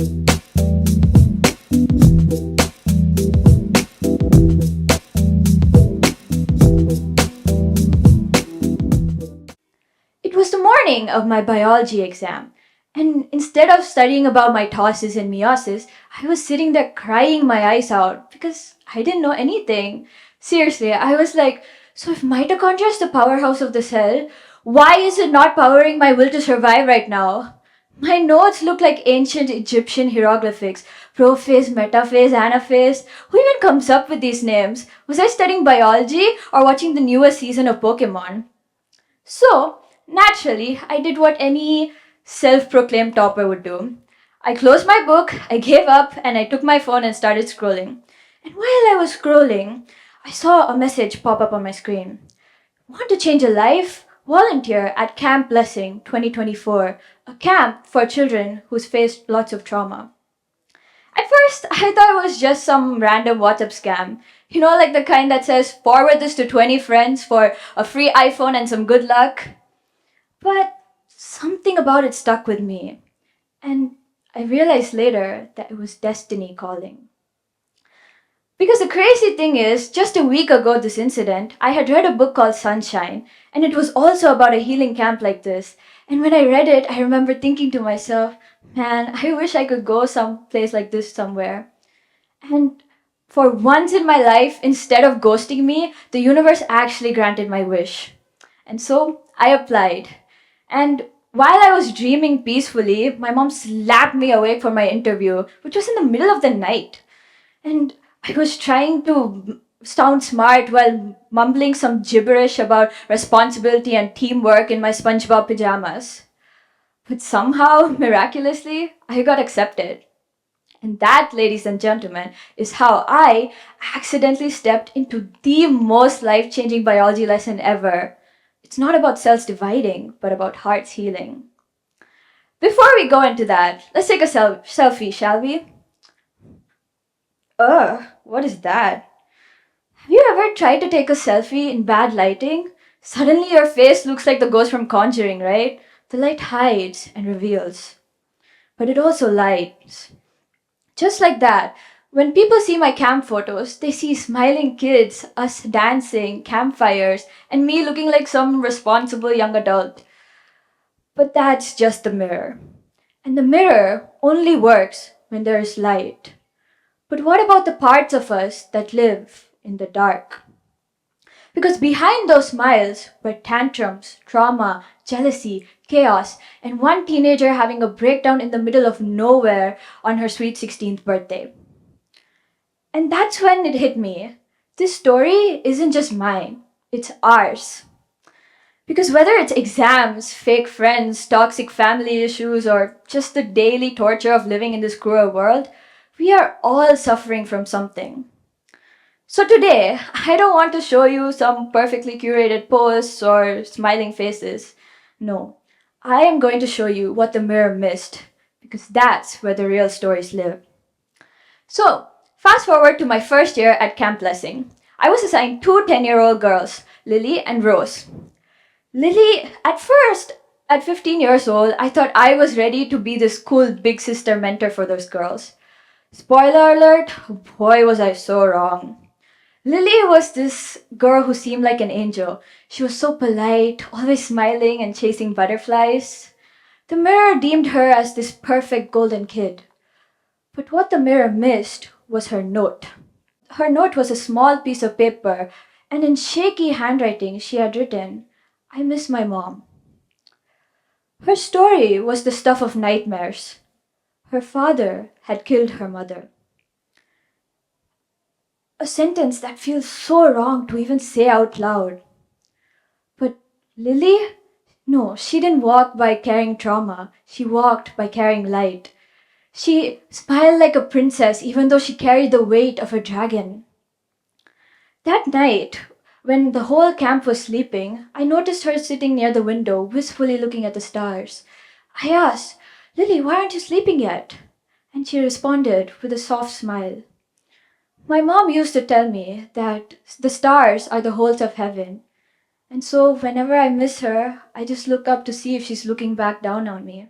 It was the morning of my biology exam, and instead of studying about mitosis and meiosis, I was sitting there crying my eyes out because I didn't know anything. Seriously, I was like, so if mitochondria is the powerhouse of the cell, why is it not powering my will to survive right now? My notes look like ancient Egyptian hieroglyphics. Prophase, metaphase, anaphase. Who even comes up with these names? Was I studying biology or watching the newest season of Pokemon? So, naturally, I did what any self proclaimed topper would do. I closed my book, I gave up, and I took my phone and started scrolling. And while I was scrolling, I saw a message pop up on my screen. Want to change a life? Volunteer at Camp Blessing 2024, a camp for children who's faced lots of trauma. At first, I thought it was just some random WhatsApp scam. You know, like the kind that says, forward this to 20 friends for a free iPhone and some good luck. But something about it stuck with me. And I realized later that it was destiny calling. Because the crazy thing is, just a week ago this incident, I had read a book called Sunshine, and it was also about a healing camp like this. And when I read it, I remember thinking to myself, man, I wish I could go some place like this somewhere. And for once in my life, instead of ghosting me, the universe actually granted my wish. And so I applied. And while I was dreaming peacefully, my mom slapped me awake for my interview, which was in the middle of the night. And I was trying to sound smart while mumbling some gibberish about responsibility and teamwork in my SpongeBob pajamas. But somehow, miraculously, I got accepted. And that, ladies and gentlemen, is how I accidentally stepped into the most life changing biology lesson ever. It's not about cells dividing, but about hearts healing. Before we go into that, let's take a selfie, shall we? Ugh, what is that? Have you ever tried to take a selfie in bad lighting? Suddenly your face looks like the ghost from Conjuring, right? The light hides and reveals. But it also lights. Just like that, when people see my camp photos, they see smiling kids, us dancing, campfires, and me looking like some responsible young adult. But that's just the mirror. And the mirror only works when there is light. But what about the parts of us that live in the dark? Because behind those smiles were tantrums, trauma, jealousy, chaos, and one teenager having a breakdown in the middle of nowhere on her sweet 16th birthday. And that's when it hit me. This story isn't just mine, it's ours. Because whether it's exams, fake friends, toxic family issues, or just the daily torture of living in this cruel world, we are all suffering from something. So today, I don't want to show you some perfectly curated posts or smiling faces. No, I am going to show you what the mirror missed, because that's where the real stories live. So, fast forward to my first year at Camp Blessing. I was assigned two 10-year-old girls, Lily and Rose. Lily, at first, at 15 years old, I thought I was ready to be this cool big sister mentor for those girls. Spoiler alert, boy was I so wrong. Lily was this girl who seemed like an angel. She was so polite, always smiling and chasing butterflies. The mirror deemed her as this perfect golden kid. But what the mirror missed was her note. Her note was a small piece of paper, and in shaky handwriting she had written, "I miss my mom." Her story was the stuff of nightmares. Her father had killed her mother. A sentence that feels so wrong to even say out loud. But Lily? No, she didn't walk by carrying trauma. She walked by carrying light. She smiled like a princess even though she carried the weight of a dragon. That night, when the whole camp was sleeping, I noticed her sitting near the window, wistfully looking at the stars. I asked, "Lily, why aren't you sleeping yet?" And she responded with a soft smile. My mom used to tell me that the stars are the holes of heaven. And so whenever I miss her, I just look up to see if she's looking back down on me.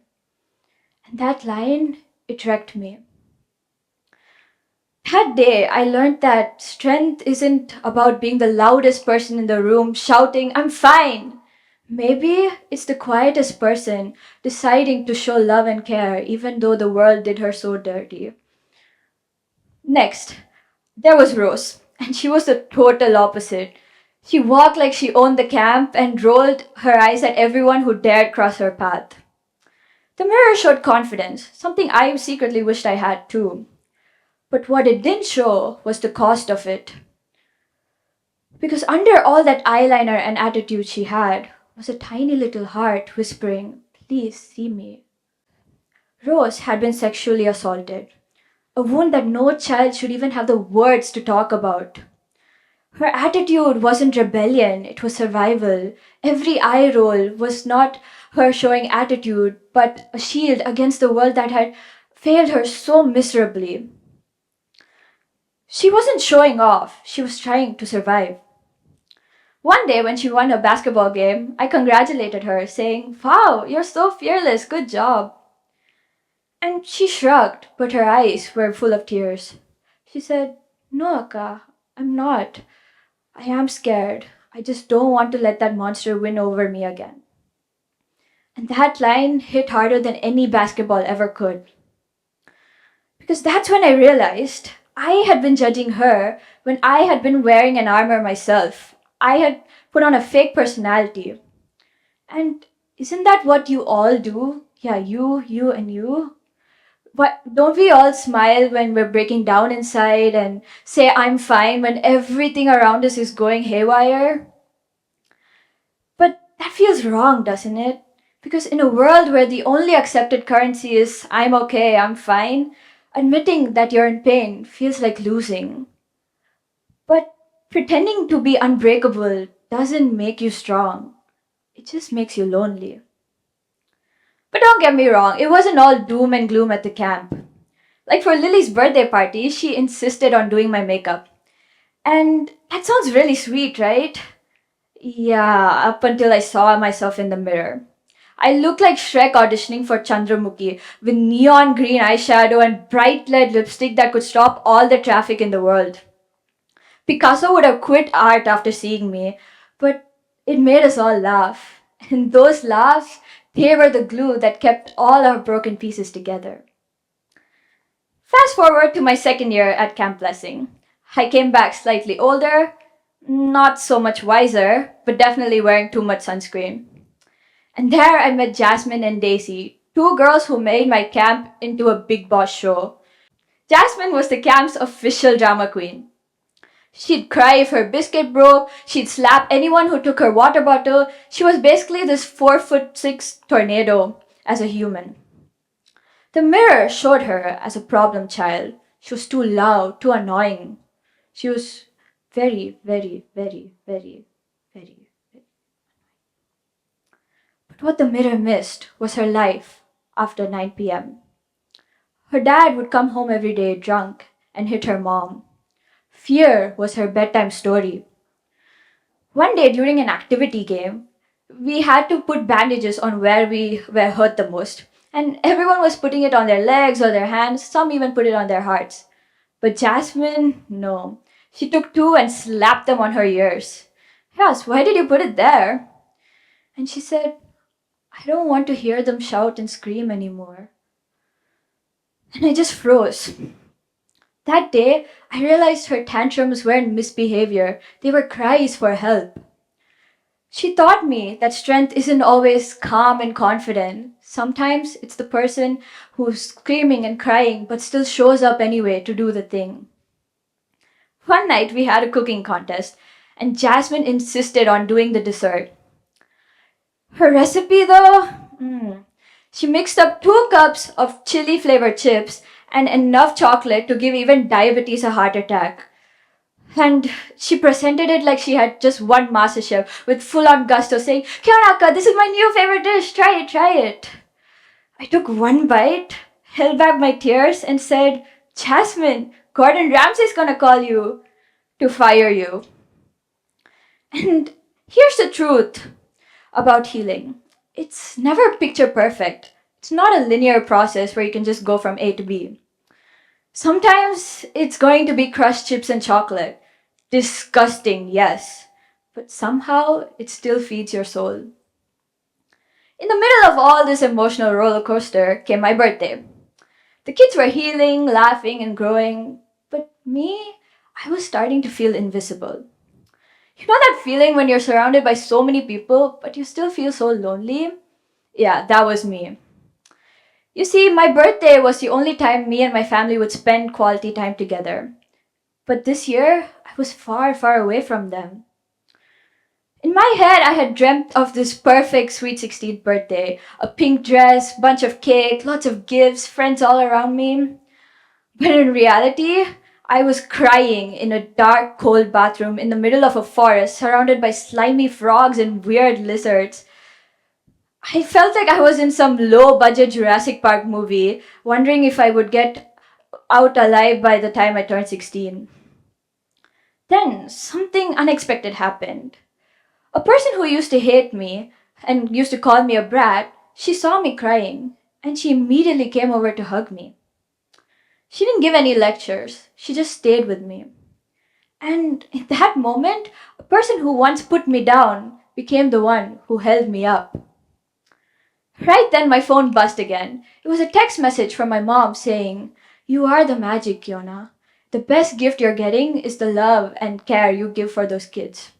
And that line, it wrecked me. That day, I learned that strength isn't about being the loudest person in the room shouting, I'm fine. Maybe it's the quietest person deciding to show love and care even though the world did her so dirty. Next, there was Rose, and she was the total opposite. She walked like she owned the camp and rolled her eyes at everyone who dared cross her path. The mirror showed confidence, something I secretly wished I had too. But what it didn't show was the cost of it. Because under all that eyeliner and attitude she had was a tiny little heart whispering, please see me. Rose had been sexually assaulted, a wound that no child should even have the words to talk about. Her attitude wasn't rebellion, it was survival. Every eye roll was not her showing attitude, but a shield against the world that had failed her so miserably. She wasn't showing off, she was trying to survive. One day when she won a basketball game, I congratulated her, saying, wow, you're so fearless, good job. And she shrugged, but her eyes were full of tears. She said, no, Akka, I'm not. I am scared. I just don't want to let that monster win over me again. And that line hit harder than any basketball ever could. Because that's when I realized I had been judging her when I had been wearing an armor myself. I had put on a fake personality. And isn't that what you all do? Yeah, you, and you. What don't we all smile when we're breaking down inside and say I'm fine when everything around us is going haywire? But that feels wrong, doesn't it? Because in a world where the only accepted currency is I'm okay, I'm fine, admitting that you're in pain feels like losing. But pretending to be unbreakable doesn't make you strong. It just makes you lonely. But don't get me wrong, it wasn't all doom and gloom at the camp. Like for Lily's birthday party, she insisted on doing my makeup. And that sounds really sweet, right? Yeah, up until I saw myself in the mirror. I looked like Shrek auditioning for Chandramukhi with neon green eyeshadow and bright red lipstick that could stop all the traffic in the world. Picasso would have quit art after seeing me, but it made us all laugh. And those laughs, they were the glue that kept all our broken pieces together. Fast forward to my second year at Camp Blessing. I came back slightly older, not so much wiser, but definitely wearing too much sunscreen. And there I met Jasmine and Daisy, two girls who made my camp into a big boss show. Jasmine was the camp's official drama queen. She'd cry if her biscuit broke, she'd slap anyone who took her water bottle. She was basically this 4'6" tornado as a human. The mirror showed her as a problem child. She was too loud, too annoying. She was very, very, very, very, very. But what the mirror missed was her life after 9 p.m. Her dad would come home every day drunk and hit her mom. Fear was her bedtime story. One day during an activity game, we had to put bandages on where we were hurt the most. And everyone was putting it on their legs or their hands, some even put it on their hearts. But Jasmine, no. She took two and slapped them on her ears. I asked, why did you put it there? And she said, I don't want to hear them shout and scream anymore. And I just froze. That day, I realized her tantrums weren't misbehavior, they were cries for help. She taught me that strength isn't always calm and confident. Sometimes it's the person who's screaming and crying but still shows up anyway to do the thing. One night we had a cooking contest and Jasmine insisted on doing the dessert. Her recipe though, she mixed up 2 cups of chili flavored chips and enough chocolate to give even diabetes a heart attack. And she presented it like she had just won MasterChef with full-on gusto saying, Keona, this is my new favorite dish, try it. I took one bite, held back my tears and said, Jasmine, Gordon Ramsay's gonna call you to fire you. And here's the truth about healing. It's never picture perfect. It's not a linear process where you can just go from A to B. Sometimes it's going to be crushed chips and chocolate. Disgusting, yes. But somehow it still feeds your soul. In the middle of all this emotional roller coaster came my birthday. The kids were healing, laughing, and growing, but me, I was starting to feel invisible. You know that feeling when you're surrounded by so many people, but you still feel so lonely? Yeah, that was me. You see, my birthday was the only time me and my family would spend quality time together. But this year, I was far, far away from them. In my head, I had dreamt of this perfect sweet 16th birthday. A pink dress, bunch of cake, lots of gifts, friends all around me. But in reality, I was crying in a dark, cold bathroom in the middle of a forest surrounded by slimy frogs and weird lizards. I felt like I was in some low budget Jurassic Park movie, wondering if I would get out alive by the time I turned 16. Then something unexpected happened. A person who used to hate me and used to call me a brat, she saw me crying and she immediately came over to hug me. She didn't give any lectures, she just stayed with me. And in that moment, a person who once put me down became the one who held me up. Right then, my phone buzzed again. It was a text message from my mom saying, "You are the magic, Keona. The best gift you're getting is the love and care you give for those kids."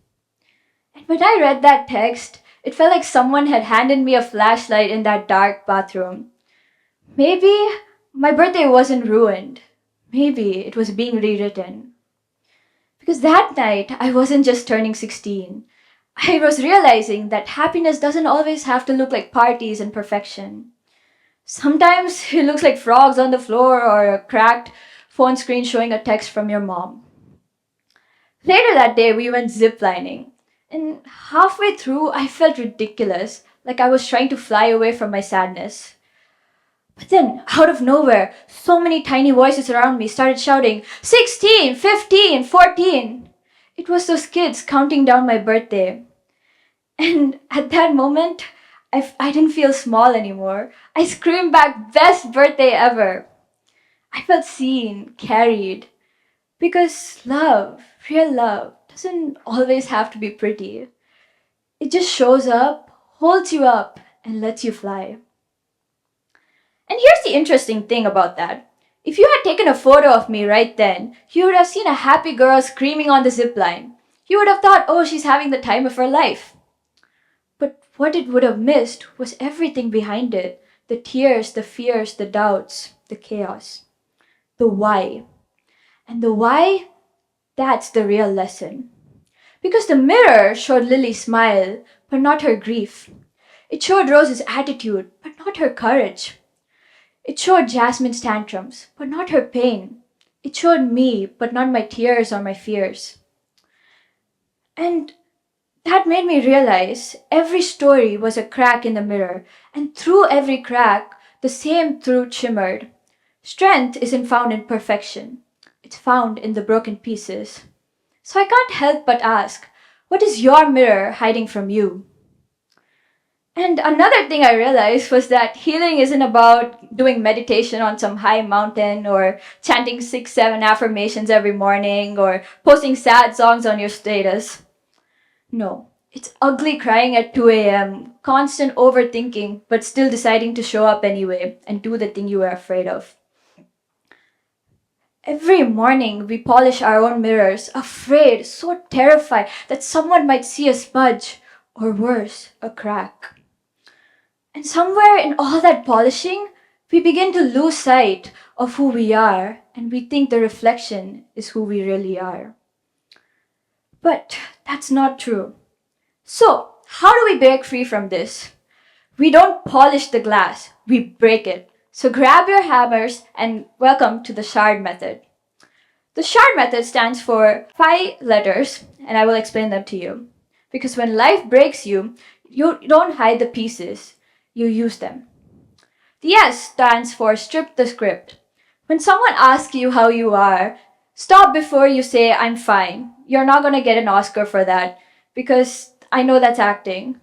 And when I read that text, it felt like someone had handed me a flashlight in that dark bathroom. Maybe my birthday wasn't ruined. Maybe it was being rewritten. Because that night, I wasn't just turning 16. I was realizing that happiness doesn't always have to look like parties and perfection. Sometimes it looks like frogs on the floor or a cracked phone screen showing a text from your mom. Later that day, we went ziplining. And halfway through, I felt ridiculous, like I was trying to fly away from my sadness. But then, out of nowhere, so many tiny voices around me started shouting, 16, 15, 14. It was those kids counting down my birthday. And at that moment, I didn't feel small anymore. I screamed back, "Best birthday ever!" I felt seen, carried. Because love, real love, doesn't always have to be pretty. It just shows up, holds you up, and lets you fly. And here's the interesting thing about that. If you had taken a photo of me right then, you would have seen a happy girl screaming on the zipline. You would have thought, oh, she's having the time of her life. But what it would have missed was everything behind it. The tears, the fears, the doubts, the chaos. The why. And the why, that's the real lesson. Because the mirror showed Lily's smile, but not her grief. It showed Rose's attitude, but not her courage. It showed Jasmine's tantrums, but not her pain. It showed me, but not my tears or my fears. And that made me realize every story was a crack in the mirror, and through every crack, the same truth shimmered. Strength isn't found in perfection. It's found in the broken pieces. So I can't help but ask, what is your mirror hiding from you? And another thing I realized was that healing isn't about doing meditation on some high mountain or chanting 6, 7 affirmations every morning or posting sad songs on your status. No, it's ugly crying at 2 a.m., constant overthinking, but still deciding to show up anyway and do the thing you were afraid of. Every morning we polish our own mirrors, afraid, so terrified that someone might see a smudge, or worse, a crack. And somewhere in all that polishing, we begin to lose sight of who we are, and we think the reflection is who we really are. But that's not true. So, how do we break free from this? We don't polish the glass, we break it. So grab your hammers and welcome to the shard method. The shard method stands for 5 letters, and I will explain them to you. Because when life breaks you, you don't hide the pieces, you use them. The S stands for strip the script. When someone asks you how you are, stop before you say, "I'm fine." You're not going to get an Oscar for that because I know that's acting.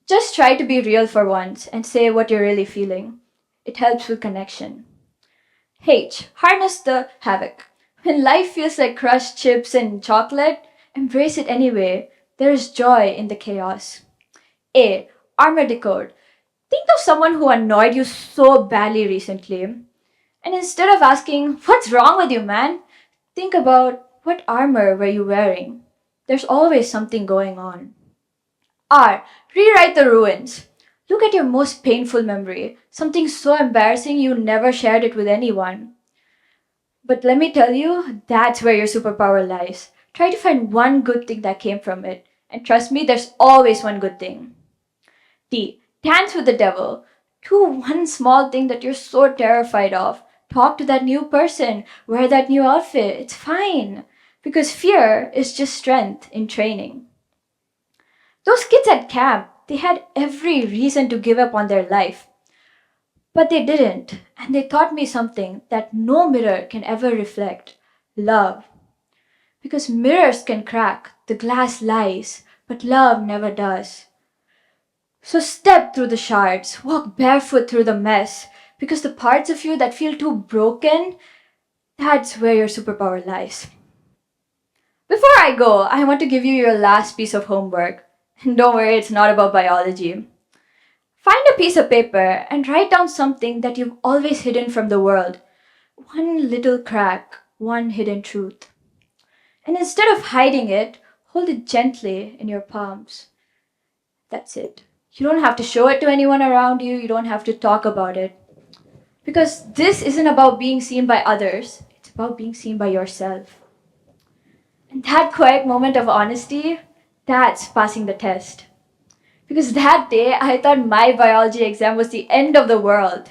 Just try to be real for once and say what you're really feeling. It helps with connection. H. Harness the havoc. When life feels like crushed chips and chocolate, embrace it anyway. There is joy in the chaos. A. Armor decode. Think of someone who annoyed you so badly recently. And instead of asking, "What's wrong with you, man?" think about, what armor were you wearing? There's always something going on. R. Rewrite the ruins. Look at your most painful memory, something so embarrassing you never shared it with anyone. But let me tell you, that's where your superpower lies. Try to find one good thing that came from it. And trust me, there's always one good thing. D. Dance with the devil. Do one small thing that you're so terrified of. Talk to that new person. Wear that new outfit. It's fine. Because fear is just strength in training. Those kids at camp, they had every reason to give up on their life. But they didn't. And they taught me something that no mirror can ever reflect: love. Because mirrors can crack, the glass lies, but love never does. So step through the shards, walk barefoot through the mess, because the parts of you that feel too broken, that's where your superpower lies. Before I go, I want to give you your last piece of homework. And don't worry, it's not about biology. Find a piece of paper and write down something that you've always hidden from the world. One little crack, one hidden truth. And instead of hiding it, hold it gently in your palms. That's it. You don't have to show it to anyone around you, you don't have to talk about it. Because this isn't about being seen by others, it's about being seen by yourself. And that quiet moment of honesty, that's passing the test. Because that day, I thought my biology exam was the end of the world.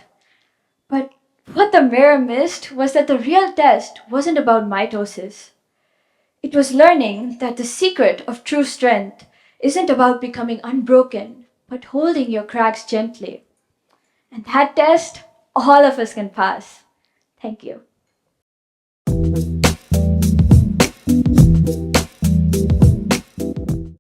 But what the mirror missed was that the real test wasn't about mitosis. It was learning that the secret of true strength isn't about becoming unbroken, but holding your cracks gently. And that test, all of us can pass. Thank you.